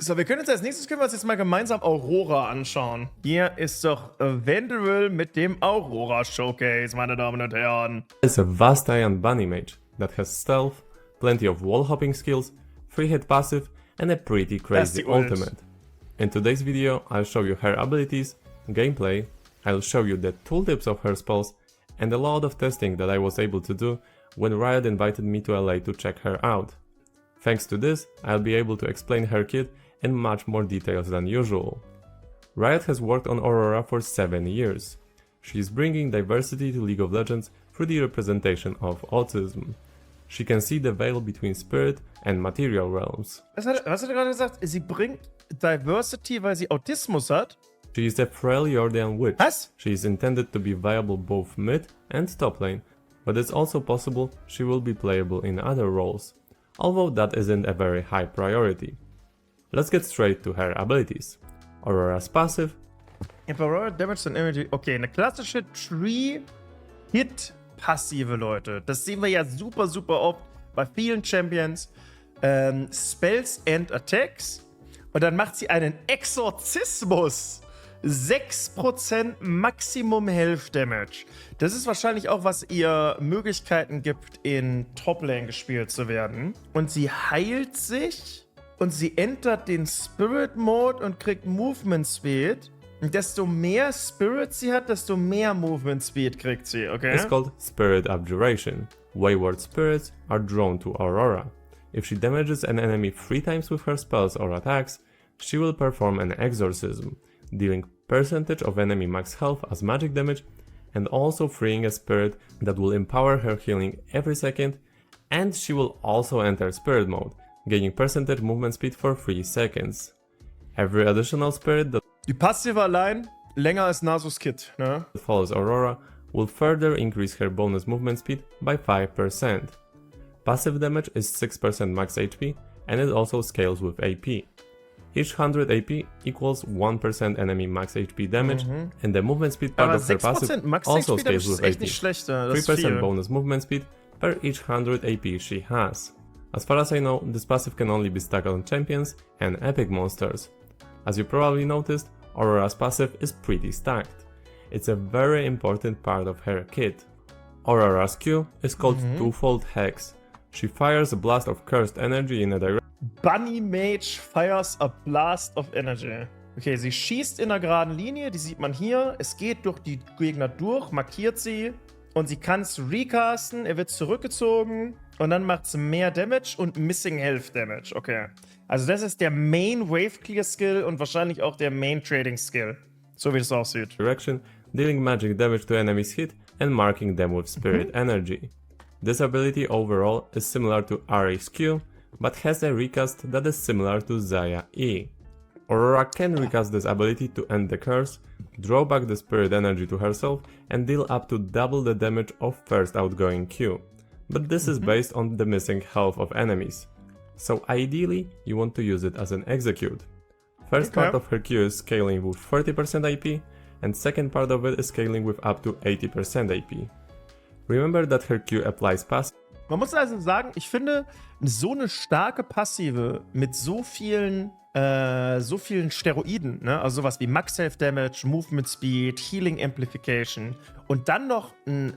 So, wir können uns als nächstes jetzt mal gemeinsam Aurora anschauen. Hier ist doch Vendel mit dem Aurora Showcase, meine Damen und Herren. It's a vast Iron Bunny mage that has stealth, plenty of wall hopping skills, free hit passive and a pretty crazy ultimate. In today's video I'll show you her abilities, gameplay, I'll show you the tooltips of her spells and a lot of testing that I was able to do when Riot invited me to LA to check her out. Thanks to this, I'll be able to explain her kit in much more details than usual. Riot has worked on Aurora for 7 years. She is bringing diversity to League of Legends through the representation of autism. She can see the veil between spirit and material realms. Was hat er gerade gesagt? Sie bringt Diversity, weil sie Autismus hat? She is a Freljordian witch. Was? She is intended to be viable both mid and top lane, but it's also possible she will be playable in other roles, although that isn't a very high priority. Let's get straight to her abilities. Aurora's passive. Aurora Damage and Energy. Okay, eine klassische Tree-Hit-Passive, Leute. Das sehen wir ja super, super oft bei vielen Champions. Spells and Attacks. Und dann macht sie einen Exorzismus. 6% Maximum Health Damage. Das ist wahrscheinlich auch, was ihr Möglichkeiten gibt, in Top-Lane gespielt zu werden. Und sie heilt sich und sie entert den Spirit-Mode und kriegt Movement Speed. Und desto mehr Spirit sie hat, desto mehr Movement Speed kriegt sie, okay? It's called Spirit Abjuration. Wayward spirits are drawn to Aurora. If she damages an enemy 3 times with her spells or attacks, she will perform an exorcism, dealing percentage of enemy max health as magic damage and also freeing a spirit that will empower her healing every second, and she will also enter spirit mode, gaining percentage movement speed for 3 seconds. Every additional spirit that Die Passive allein länger als Nasus Kit, ne? follows Aurora will further increase her bonus movement speed by 5%. Passive damage is 6% max HP and it also scales with AP. Each 100 AP equals 1% enemy max HP damage, and the movement speed part of her passive also scales with AP. 3% bonus movement speed per each 100 AP she has. As far as I know, this passive can only be stacked on champions and epic monsters. As you probably noticed, Aurora's passive is pretty stacked. It's a very important part of her kit. Aurora's Q is called Twofold Hex. She fires a blast of cursed energy in a direction. Bunny Mage fires a blast of energy. Okay, sie schießt in einer geraden Linie, die sieht man hier. Es geht durch die Gegner durch, markiert sie. Und sie kann es recasten, er wird zurückgezogen. Und dann macht es mehr Damage und Missing Health Damage. Okay. Also das ist der Main Wave Clear Skill und wahrscheinlich auch der Main Trading Skill. So wie es aussieht. Direction, dealing magic damage to enemies hit and marking them with spirit energy. This ability overall is similar to Ari's Q, but has a recast that is similar to Xayah E. Aurora can recast this ability to end the curse, draw back the spirit energy to herself and deal up to double the damage of first outgoing Q. But this is based on the missing health of enemies. So ideally, you want to use it as an execute. First part of her Q is scaling with 30% AP, and second part of it is scaling with up to 80% AP. Remember that her Q applies passive. Man muss also sagen, ich finde, so eine starke Passive mit so vielen Steroiden, ne? Also sowas wie Max Health Damage, Movement Speed, Healing Amplification und dann noch ein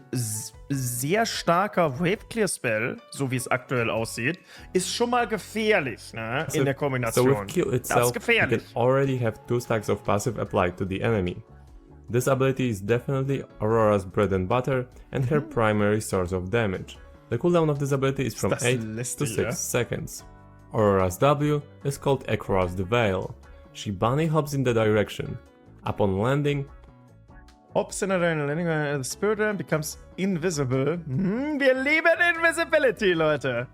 sehr starker Wave Clear Spell, so wie es aktuell aussieht, ist schon mal gefährlich, ne? In der Kombination. So with Q itself, you can already have 2 stacks of passive applied to the enemy. This ability is definitely Aurora's bread and butter and her primary source of damage. The cooldown of this ability is from 8 to 6 seconds. Aurora's W is called Across the Veil. She bunny hops in the direction. Upon landing, hops in landing, the Spirit Realm becomes invisible. Wir lieben Invisibility, Leute.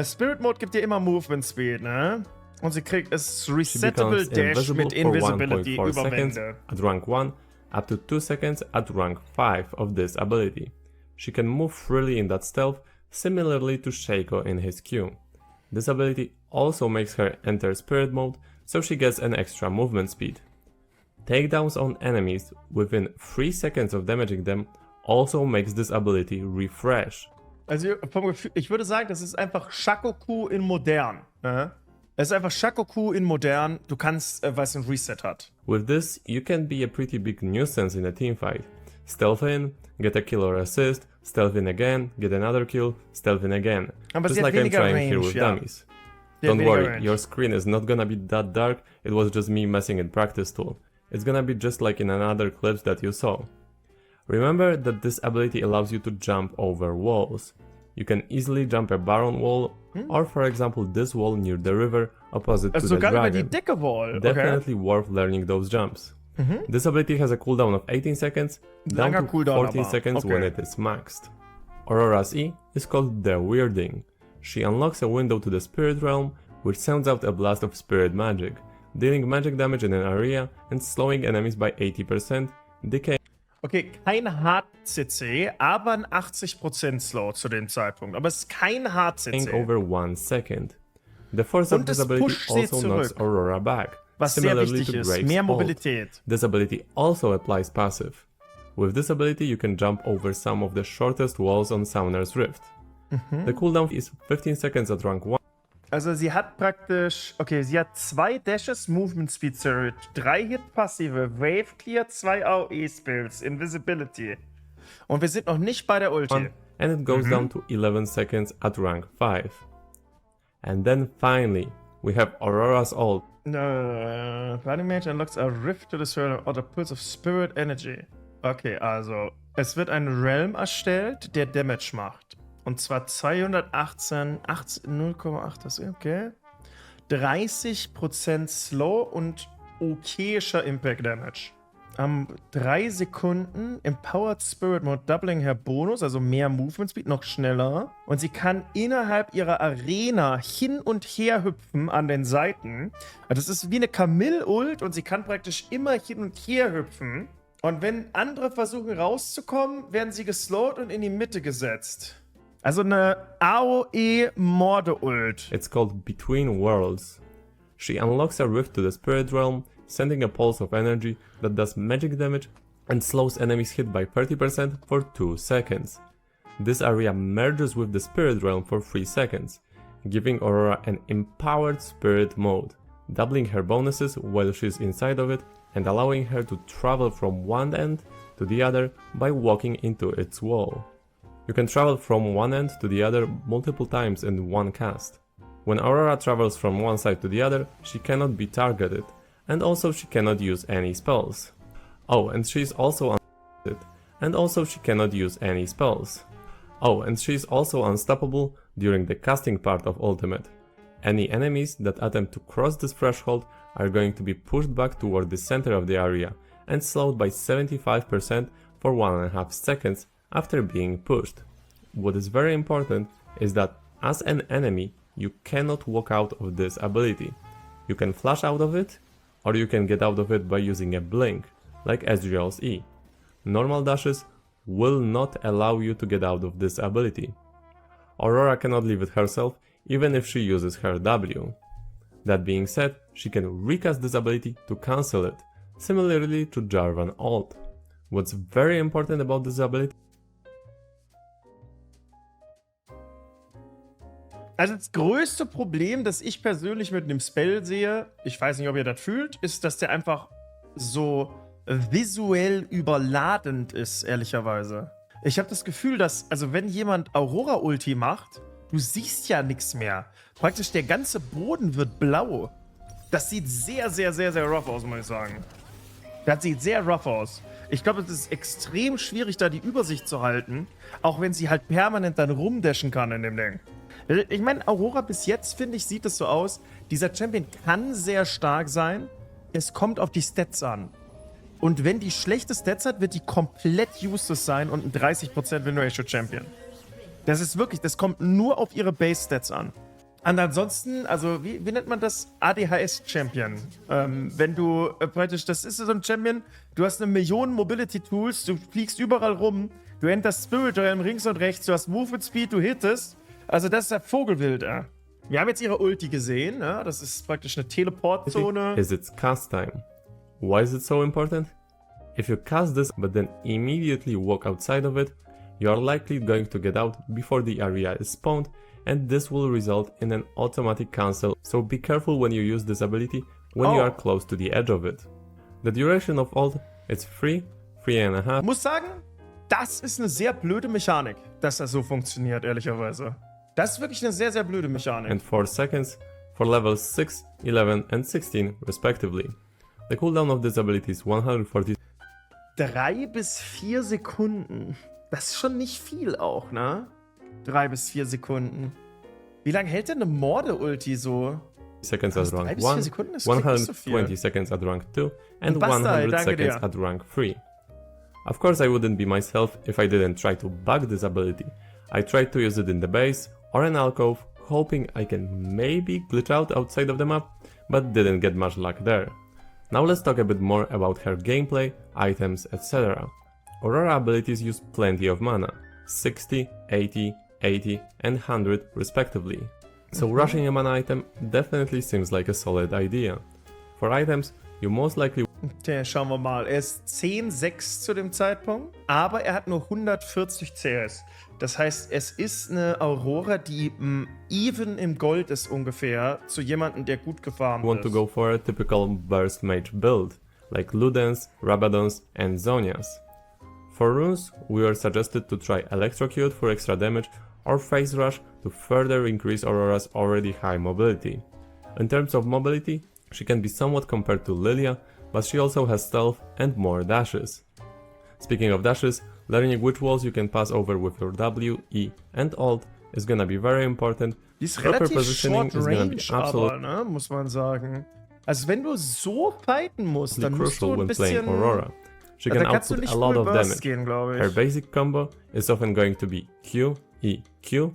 Spirit Mode gibt dir immer Movement Speed, ne? Und sie kriegt es Resettable Dash mit Invisibility über Wände. At rank 1, up to 2 seconds at rank 5 of this ability. She can move freely in that stealth, similarly to Shaco in his Q. This ability also makes her enter spirit mode, so she gets an extra movement speed. Takedowns on enemies within 3 seconds of damaging them also makes this ability refresh. Also vom Gefühl, ich würde sagen, das ist einfach Shaco in modern. Ne? Es ist einfach Shakoku in modern. Du kannst, weil es ein Reset hat. With this, you can be a pretty big nuisance in a teamfight. Stealth in, get a kill or assist, stealth in again, get another kill, stealth in again. Aber Just sie hat like I'm weniger trying Range, here with ja. dummies. Sie hat Don't weniger worry, Range. your screen is not gonna be that dark, it was just me messing in practice tool. It's gonna be just like in another clips that you saw. Remember that this ability allows you to jump over walls. You can easily jump a Baron wall, or for example this wall near the river opposite to the Sogar über die dragon. dicke Wall. Okay. Definitely worth learning those jumps. This ability has a cooldown of 18 seconds, down Langer to Cooldown 14 aber. seconds Okay. when it is maxed. Aurora's E is called the Weirding. She unlocks a window to the spirit realm, which sends out a blast of spirit magic, dealing magic damage in an area and slowing enemies by 80%, decaying Okay, kein Hard-CC, aber ein 80% Slow zu dem Zeitpunkt. Aber es ist kein Hard-CC. over 1 second. The force of Und this es ability pusht sie also knocks zurück. Aurora back, Was sehr similarly wichtig to ist. Graves' Mehr ult. Mobilität. This ability also applies passive. With this ability you can jump over some of the shortest walls on Summoner's Rift. The cooldown is 15 seconds at rank 1. Also sie hat praktisch, okay, sie hat 2 Dashes, Movement Speed Surge, 3 Hit Passive, Wave Clear, 2 AOE Spells, Invisibility. Und wir sind noch nicht bei der Ulti. And it goes down to 11 seconds at rank 5. And then finally, we have Aurora's ult. Running Mage unlocks a rift to the swirl or the pulse of spirit energy. Okay, also es wird ein Realm erstellt, der Damage macht. Und zwar 218, 0,8, das ist okay. 30% Slow und okayischer Impact Damage. 3 Sekunden Empowered Spirit Mode, doubling her Bonus, also mehr Movement Speed, noch schneller. Und sie kann innerhalb ihrer Arena hin und her hüpfen an den Seiten. Also das ist wie eine Camille-Ult und sie kann praktisch immer hin und her hüpfen. Und wenn andere versuchen rauszukommen, werden sie geslowt und in die Mitte gesetzt. Also eine AOE-Morde-Ult. It's called Between Worlds. She unlocks a rift to the spirit realm, sending a pulse of energy that does magic damage and slows enemies hit by 30% for 2 seconds. This area merges with the spirit realm for 3 seconds, giving Aurora an empowered spirit mode, doubling her bonuses while she's inside of it and allowing her to travel from one end to the other by walking into its wall. You can travel from one end to the other multiple times in one cast. When Aurora travels from one side to the other, she cannot be targeted, and also she cannot use any spells. Oh, and she's also she cannot use any spells. Oh, and she's also unstoppable during the casting part of Ultimate. Any enemies that attempt to cross this threshold are going to be pushed back toward the center of the area and slowed by 75% for 1.5 seconds after being pushed. What is very important is that as an enemy, you cannot walk out of this ability. You can flash out of it, or you can get out of it by using a blink, like Ezreal's E. Normal dashes will not allow you to get out of this ability. Aurora cannot leave it herself, even if she uses her W. That being said, she can recast this ability to cancel it, similarly to Jarvan ult. What's very important about this ability Also das größte Problem, das ich persönlich mit einem Spell sehe, ich weiß nicht, ob ihr das fühlt, ist, dass der einfach so visuell überladend ist, ehrlicherweise. Ich habe das Gefühl, dass, also wenn jemand Aurora-Ulti macht, du siehst ja nichts mehr. Praktisch der ganze Boden wird blau. Das sieht sehr, sehr, sehr, sehr rough aus, muss ich sagen. Das sieht sehr rough aus. Ich glaube, es ist extrem schwierig, da die Übersicht zu halten, auch wenn sie halt permanent dann rumdashen kann in dem Ding. Ich meine, Aurora bis jetzt, finde ich, sieht es so aus, dieser Champion kann sehr stark sein, es kommt auf die Stats an. Und wenn die schlechte Stats hat, wird die komplett useless sein und ein 30% Win Ratio Champion. Das ist wirklich, das kommt nur auf ihre Base-Stats an. Und ansonsten, also wie nennt man das? ADHS-Champion. Wenn du praktisch, das ist so ein Champion, du hast 1 Million Mobility-Tools, du fliegst überall rum, du enterst Spirit Realm links und rechts, du hast Movement Speed, du hittest. Also das ist ja Vogelwild, Wir haben jetzt ihre Ulti gesehen, das ist praktisch eine Teleportzone. is its cast time. Why is it so important? If you cast this but then immediately walk outside of it, you are likely going to get out before the area is spawned and this will result in an automatic cancel, so be careful when you use this ability when you are close to the edge of it. The duration of ult is 3.5. Muss sagen, das ist eine sehr blöde Mechanik, dass das so funktioniert, ehrlicherweise. Das ist wirklich eine sehr, sehr blöde Mechanik. And 4 seconds for levels 6, 11 and 16 respectively. The cooldown of this ability is 140. 3 bis 4 Sekunden. Das ist schon nicht viel auch, ne? 3 bis 4 Sekunden. Wie lange hält denn eine Morde-Ulti so? Seconds at rank 1, 120 seconds at rank 2 and 100 seconds at rank 3. Of course I wouldn't be myself if I didn't try to bug this ability. I tried to use it in the base or an alcove, hoping I can maybe glitch out outside of the map, but didn't get much luck there. Now let's talk a bit more about her gameplay, items, etc. Aurora abilities use plenty of mana, 60, 80, 80 and 100 respectively. So rushing a mana item definitely seems like a solid idea. For items, you most likely... Okay, schauen wir mal. Er ist 10,6 zu dem Zeitpunkt, aber er hat nur 140 CS. Das heißt, es ist eine Aurora, die even im Gold ist ungefähr, zu jemandem, der gut gefarmt want ist. To go for a typical burst mage build, like Ludens, Rabadons and Zonias. For runes, we are suggested to try Electrocute for extra damage or Phase Rush to further increase Aurora's already high mobility. In terms of mobility, she can be somewhat compared to Lilia, but she also has stealth and more dashes. Speaking of dashes, learning which walls you can pass over with your W, E and Alt is gonna be very important. Die ist relativ short range, aber, ne, muss man sagen. Also wenn du so fighten musst, dann musst du ein bisschen... Aurora. She can output a lot of damage. Her basic combo is often going to be Q, E, Q.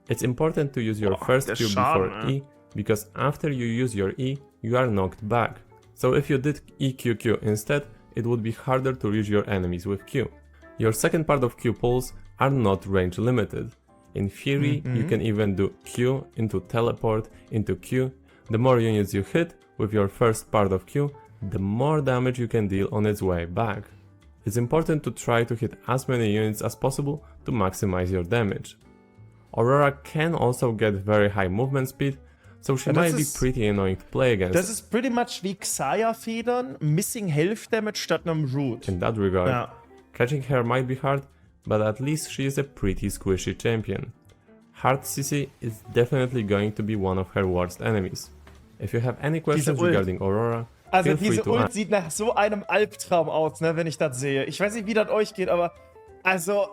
It's important to use your first Q before E, because after you use your E, you are knocked back. So if you did EQQ instead, it would be harder to reach your enemies with Q. Your second part of Q pulls are not range limited. In theory, you can even do Q into teleport into Q. The more units you hit with your first part of Q, the more damage you can deal on its way back. It's important to try to hit as many units as possible to maximize your damage. Aurora can also get very high movement speed, so she might be pretty annoying to play against. Das ist pretty much wie Xayah-Federn, missing health damage statt einem Root. In that regard, catching her might be hard, but at least she is a pretty squishy champion. Hard CC is definitely going to be one of her worst enemies. If you have any questions regarding Aurora, also diese Ult sieht nach so einem Albtraum aus, ne, wenn ich das sehe. Ich weiß nicht, wie das euch geht, aber also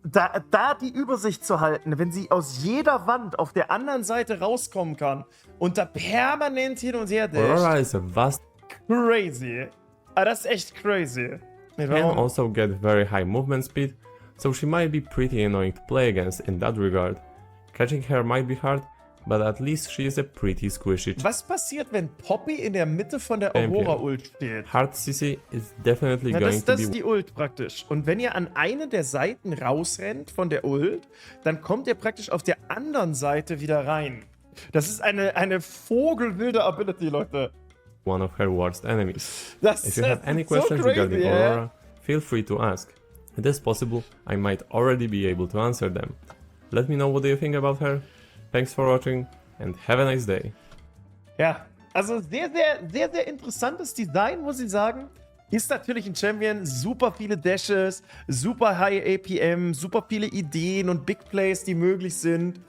da die Übersicht zu halten, wenn sie aus jeder Wand auf der anderen Seite rauskommen kann und da permanent hin und her dasht. Aurora is a vast... Crazy. Das ist echt crazy. Can also get very high movement speed, so she might be pretty annoying to play against in that regard. Catching her might be hard, but at least she is a pretty squishy. Was passiert, wenn Poppy in der Mitte von der Aurora-Ult steht? Hard CC is definitely going to be... Das ist die Ult praktisch. Und wenn ihr an eine der Seiten rausrennt von der Ult, dann kommt ihr praktisch auf der anderen Seite wieder rein. Das ist eine vogelwilde Ability, Leute. One of her worst enemies. If you have any questions regarding Aurora, feel free to ask. It is possible I might already be able to answer them. Let me know what you think about her. Thanks for watching and have a nice day. Ja, also sehr interessantes Design, muss ich sagen. Ist natürlich ein Champion, super viele Dashes, super high APM, super viele Ideen und Big Plays, die möglich sind.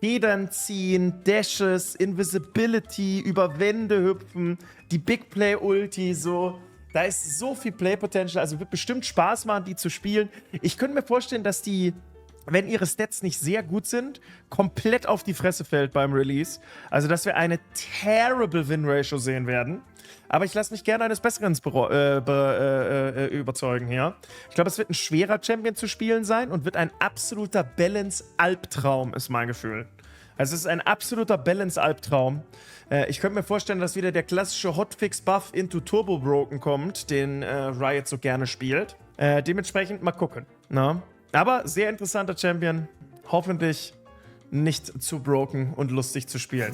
Federn ziehen, Dashes, Invisibility, über Wände hüpfen, die Big Play Ulti, so. Da ist so viel Play Potential, also wird bestimmt Spaß machen, die zu spielen. Ich könnte mir vorstellen, dass die, wenn ihre Stats nicht sehr gut sind, komplett auf die Fresse fällt beim Release. Also, dass wir eine terrible Win-Ratio sehen werden. Aber ich lasse mich gerne eines Besseren überzeugen hier. Ich glaube, es wird ein schwerer Champion zu spielen sein und wird ein absoluter Balance-Albtraum, ist mein Gefühl. Also es ist ein absoluter Balance-Albtraum. Ich könnte mir vorstellen, dass wieder der klassische Hotfix-Buff into Turbo Broken kommt, den Riot so gerne spielt. Dementsprechend mal gucken. Na? Aber sehr interessanter Champion. Hoffentlich nicht zu broken und lustig zu spielen.